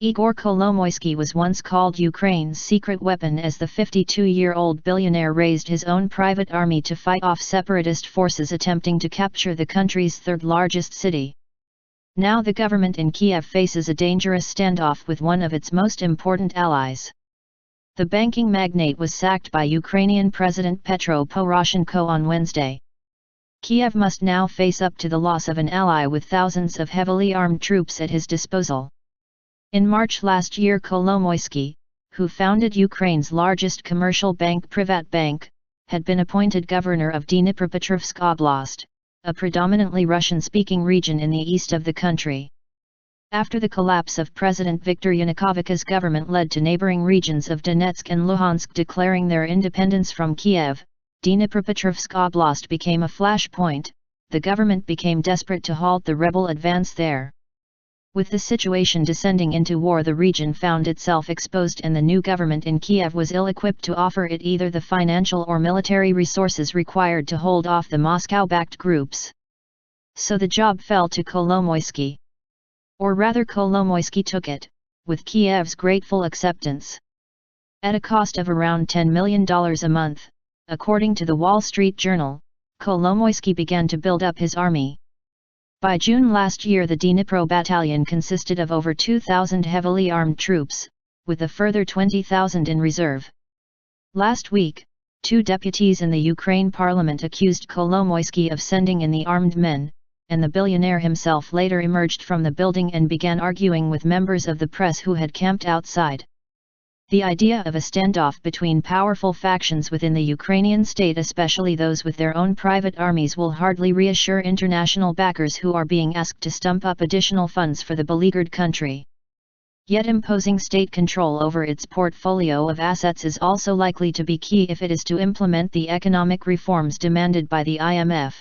Igor Kolomoisky was once called Ukraine's secret weapon as the 52-year-old billionaire raised his own private army to fight off separatist forces attempting to capture the country's third-largest city. Now the government in Kiev faces a dangerous standoff with one of its most important allies. The banking magnate was sacked by Ukrainian President Petro Poroshenko on Wednesday. Kiev must now face up to the loss of an ally with thousands of heavily armed troops at his disposal. In March last year, Kolomoisky, who founded Ukraine's largest commercial bank Privatbank, had been appointed governor of Dnipropetrovsk Oblast, a predominantly Russian-speaking region in the east of the country. After the collapse of President Viktor Yanukovych's government led to neighboring regions of Donetsk and Luhansk declaring their independence from Kiev, Dnipropetrovsk Oblast became a flashpoint. The government became desperate to halt the rebel advance there. With the situation descending into war, the region found itself exposed, and the new government in Kiev was ill-equipped to offer it either the financial or military resources required to hold off the Moscow-backed groups. So the job fell to Kolomoisky. Or rather, Kolomoisky took it, with Kiev's grateful acceptance. At a cost of around $10 million a month, according to the Wall Street Journal, Kolomoisky began to build up his army. By June last year, the Dnipro battalion consisted of over 2,000 heavily armed troops, with a further 20,000 in reserve. Last week, two deputies in the Ukraine parliament accused Kolomoisky of sending in the armed men, and the billionaire himself later emerged from the building and began arguing with members of the press who had camped outside. The idea of a standoff between powerful factions within the Ukrainian state, especially those with their own private armies, will hardly reassure international backers who are being asked to stump up additional funds for the beleaguered country. Yet imposing state control over its portfolio of assets is also likely to be key if it is to implement the economic reforms demanded by the IMF.